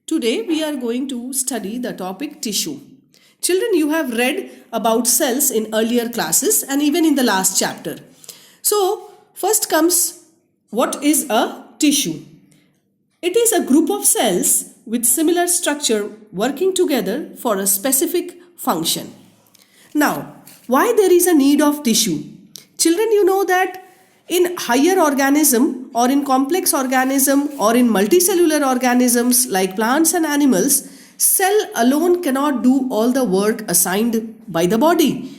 Today we are going to study the topic tissue. Children, you have read about cells in earlier classes and even in the last chapter. So, first comes what is a tissue? It is a group of cells with similar structure working together for a specific function. Now, why there is a need of tissue? Children, you know that in higher organism or in complex organism or in multicellular organisms like plants and animals, cell alone cannot do all the work assigned by the body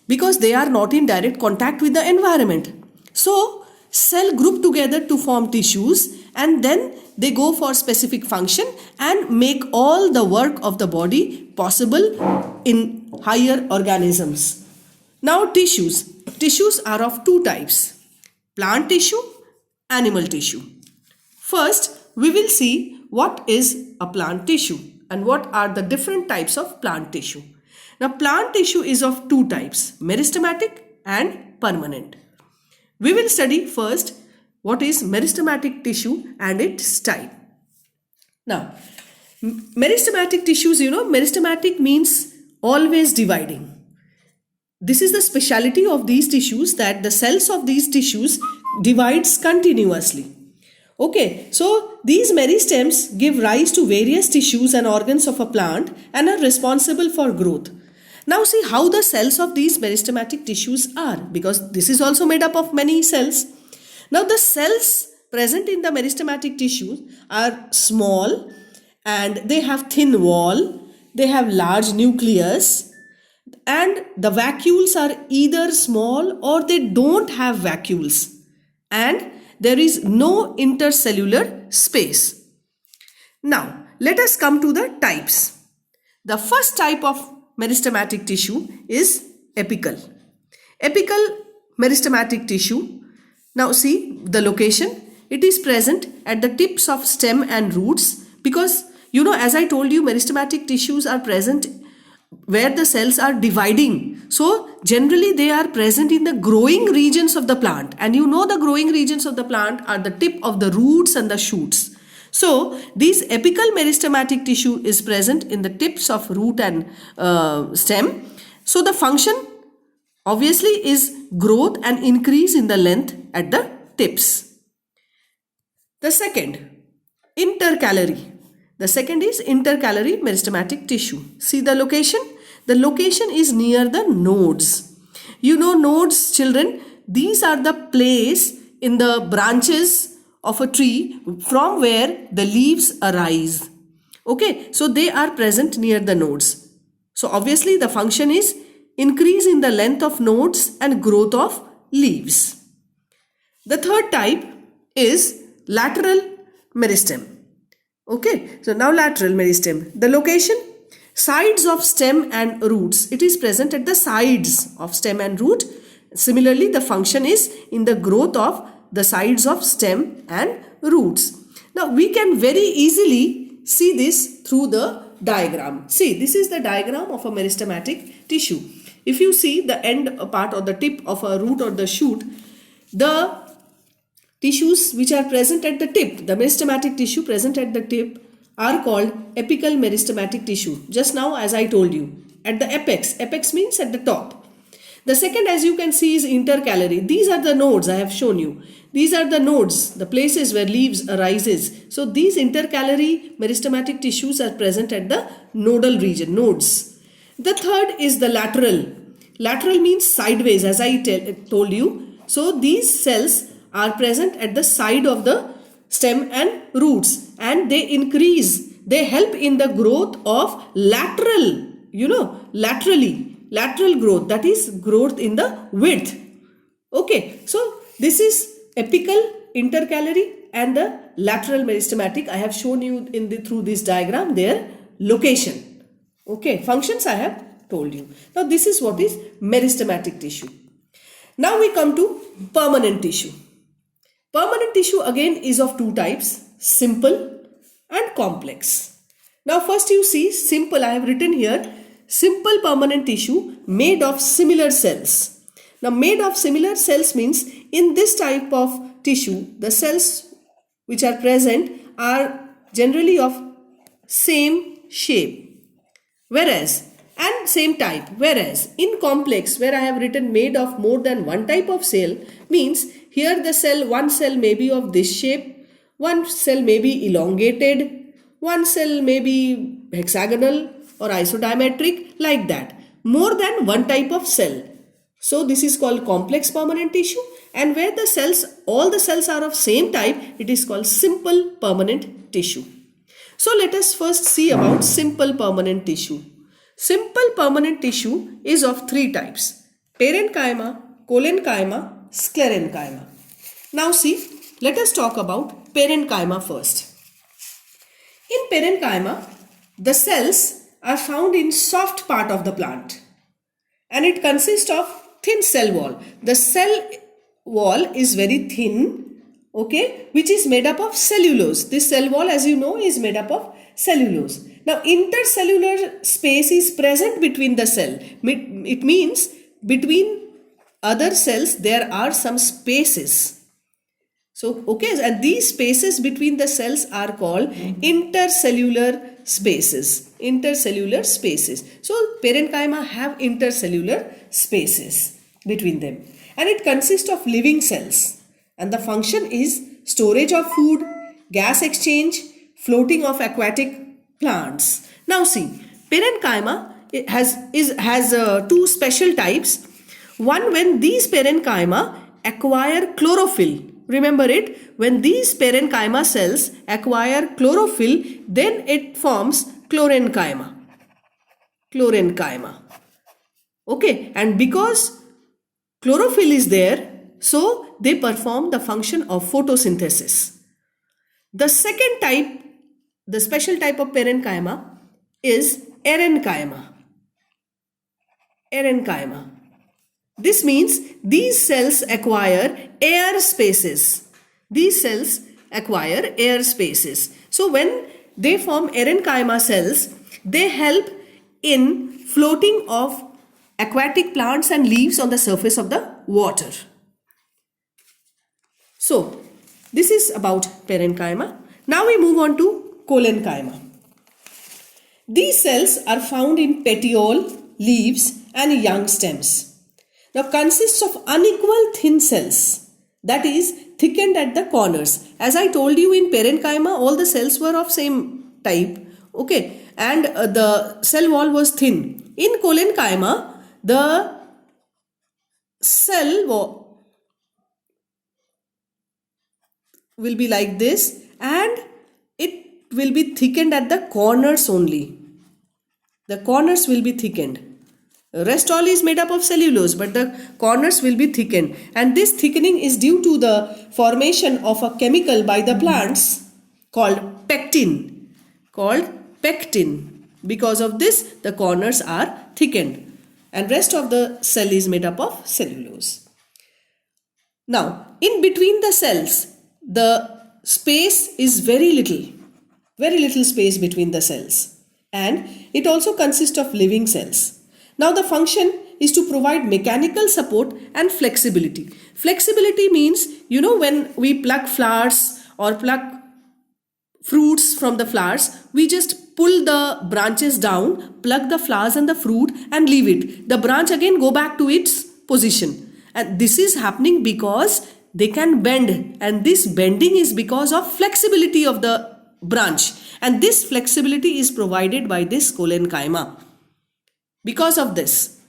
because they are not in direct contact with the environment. So, cell group together to form tissues and then they go for specific function and make all the work of the body possible in higher organisms. Now tissues. Tissues are of two types: plant tissue, animal tissue. First, we will see what is a plant tissue and what are the different types of plant tissue. Now, plant tissue is of two types: meristematic and permanent. We will study first what is meristematic tissue and its type. Now, meristematic tissues, meristematic means always dividing. This is the speciality of these tissues, that the cells of these tissues divides continuously. Okay, so these meristems give rise to various tissues and organs of a plant and are responsible for growth. Now see how the cells of these meristematic tissues are, because this is also made up of many cells. Now the cells present in the meristematic tissues are small and they have thin wall, they have large nucleus, and the vacuoles are either small or they don't have vacuoles, and there is no intercellular space. Now let us come to the types. The first type of meristematic tissue is apical. Apical meristematic tissue. Now see the location. It is present at the tips of stem and roots because as I told you, meristematic tissues are present where the cells are dividing. So generally they are present in the growing regions of the plant, and the growing regions of the plant are the tip of the roots and the shoots. So this apical meristematic tissue is present in the tips of root and stem. So the function obviously is growth and increase in the length at the tips. The second, intercalary. The second is intercalary meristematic tissue. See the location? The location is near the nodes. Nodes, children, these are the place in the branches of a tree from where the leaves arise. Okay, so they are present near the nodes. So obviously the function is increase in the length of nodes and growth of leaves. The third type is lateral meristem. Okay, so now lateral meristem. The location, sides of stem and roots. It is present at the sides of stem and root. Similarly, the function is in the growth of the sides of stem and roots. Now we can very easily see this through the diagram. See, this is the diagram of a meristematic tissue. If you see the end part or the tip of a root or the shoot, the tissues which are present at the tip, the meristematic tissue present at the tip, are called apical meristematic tissue. Just now, as I told you, at the apex. Apex means at the top. The second, as you can see, is intercalary. These are the nodes I have shown you. These are the nodes, the places where leaves arises. So these intercalary meristematic tissues are present at the nodal region, nodes. The third is the lateral. Lateral means sideways, as I told you. So these cells are present at the side of the stem and roots, and they help in the growth of lateral, lateral growth, that is growth in the width. Okay, so this is apical, intercalary and the lateral meristematic. I have shown you through this diagram their location. Okay, functions I have told you. Now this is what is meristematic tissue. Now we come to permanent tissue. Permanent tissue again is of two types: simple and complex. Now first you see simple. I have written here simple permanent tissue made of similar cells. Now made of similar cells means in this type of tissue the cells which are present are generally of same shape, whereas and same type, whereas in complex where I have written made of more than one type of cell means here the cell, one cell may be of this shape, one cell may be elongated, one cell may be hexagonal or isodiametric, like that. More than one type of cell. So this is called complex permanent tissue, and where the cells, all the cells are of same type, it is called simple permanent tissue. So let us first see about simple permanent tissue. Simple permanent tissue is of three types: parenchyma, collenchyma, sclerenchyma. Now see, let us talk about parenchyma first. In parenchyma, the cells are found in soft part of the plant, and it consists of thin cell wall. The cell wall is very thin, okay, which is made up of cellulose. This cell wall, as you know, is made up of cellulose. Now, intercellular space is present between the cell. It means between other cells there are some spaces. So, okay, and these spaces between the cells are called intercellular spaces. Intercellular spaces. So, parenchyma have intercellular spaces between them. And it consists of living cells. And the function is storage of food, gas exchange, floating of aquatic plants. Now see, parenchyma has two special types. One, when these parenchyma acquire chlorophyll. Remember it, when these parenchyma cells acquire chlorophyll, then it forms chlorenchyma. Chlorenchyma. Okay, and because chlorophyll is there, so they perform the function of photosynthesis. The second type, the special type of parenchyma is erenchyma. Erenchyma. This means these cells acquire air spaces. These cells acquire air spaces. So when they form erenchyma cells, they help in floating of aquatic plants and leaves on the surface of the water. So this is about parenchyma. Now we move on to collenchyma. These cells are found in petiole, leaves and young stems. Now consists of unequal thin cells, that is thickened at the corners. As I told you, in parenchyma all the cells were of same type, okay, and the cell wall was thin. In collenchyma the cell wall will be like this and it will be thickened at the corners only. The corners will be thickened. Rest all is made up of cellulose, but the corners will be thickened, and this thickening is due to the formation of a chemical by the plants called pectin. Because of this the corners are thickened and rest of the cell is made up of cellulose. Now in between the cells the space is very little space between the cells, and it also consists of living cells. Now the function is to provide mechanical support and flexibility. Flexibility means, you know, when we pluck flowers or pluck fruits from the flowers, we just pull the branches down, pluck the flowers and the fruit and leave it. The branch again go back to its position. And this is happening because they can bend, and this bending is because of flexibility of the branch, and this flexibility is provided by this collenchyma. Because of this,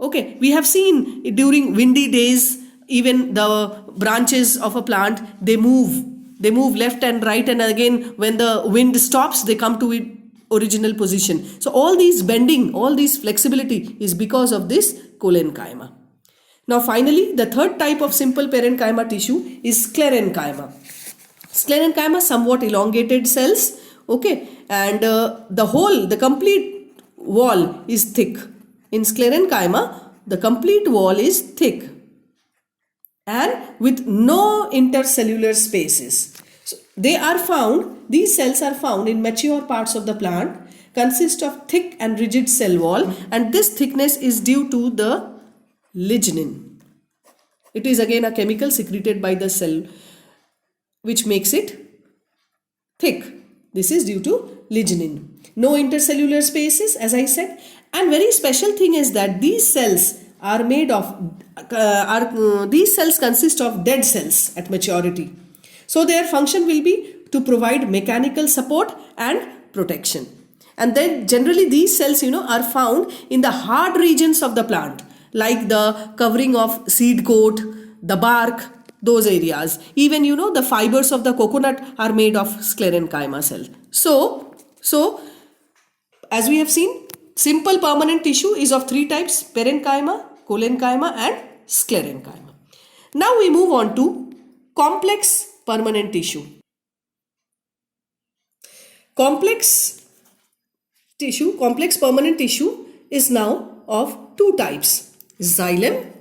okay, we have seen during windy days, even the branches of a plant, they move left and right, and again when the wind stops they come to its original position. So all these bending, all this flexibility is because of this collenchyma. Now finally, the third type of simple parenchyma tissue is sclerenchyma. Sclerenchyma, somewhat elongated cells, okay, and the complete wall is thick. In sclerenchyma, the complete wall is thick and with no intercellular spaces. So these cells are found in mature parts of the plant, consist of thick and rigid cell wall, and this thickness is due to the lignin. It is again a chemical secreted by the cell which makes it thick. This is due to lignin. No intercellular spaces, as I said. And very special thing is that these cells are made of, these cells consist of dead cells at maturity. So their function will be to provide mechanical support and protection. And then generally these cells, are found in the hard regions of the plant, like the covering of seed coat, the bark, those areas. Even, the fibers of the coconut are made of sclerenchyma cell. So as we have seen, simple permanent tissue is of three types: parenchyma, collenchyma and sclerenchyma. Now we move on to complex permanent tissue. Complex permanent tissue is now of two types: xylem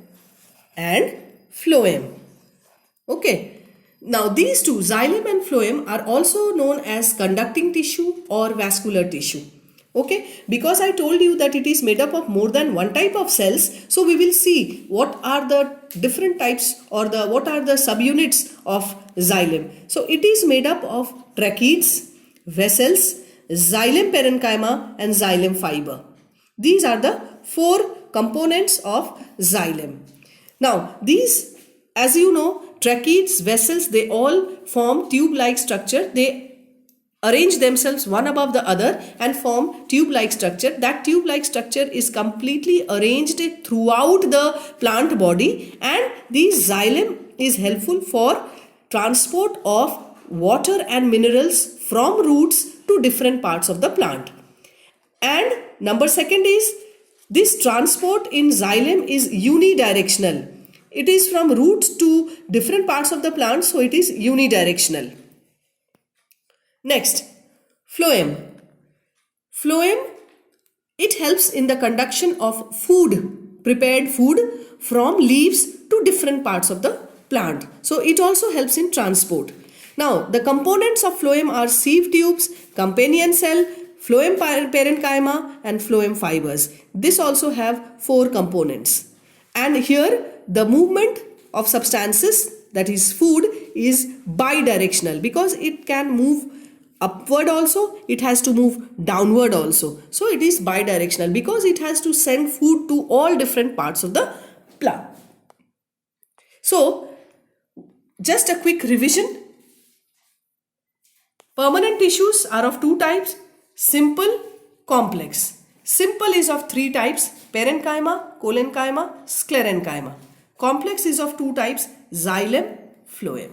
and phloem. Okay. Now these two, xylem and phloem, are also known as conducting tissue or vascular tissue. Okay, because I told you that it is made up of more than one type of cells, so we will see what are the different types or what are the subunits of xylem. So it is made up of tracheids, vessels, xylem parenchyma and xylem fiber. These are the four components of xylem. Now these, as you know, tracheids, vessels, they all form tube-like structure. They arrange themselves one above the other and form tube-like structure. That tube-like structure is completely arranged throughout the plant body, and this xylem is helpful for transport of water and minerals from roots to different parts of the plant. And number second is, this transport in xylem is unidirectional. It is from roots to different parts of the plant, so it is unidirectional. Next, phloem. Phloem, it helps in the conduction of food, prepared food from leaves to different parts of the plant. So it also helps in transport. Now, the components of phloem are sieve tubes, companion cell, phloem parenchyma and phloem fibers. This also have four components. And here the movement of substances, that is food, is bidirectional because it can move upward also, it has to move downward also. So it is bidirectional because it has to send food to all different parts of the plant. So just a quick revision. Permanent tissues are of two types: simple, complex. Simple is of three types: parenchyma, collenchyma, sclerenchyma. Complex is of two types: xylem, phloem.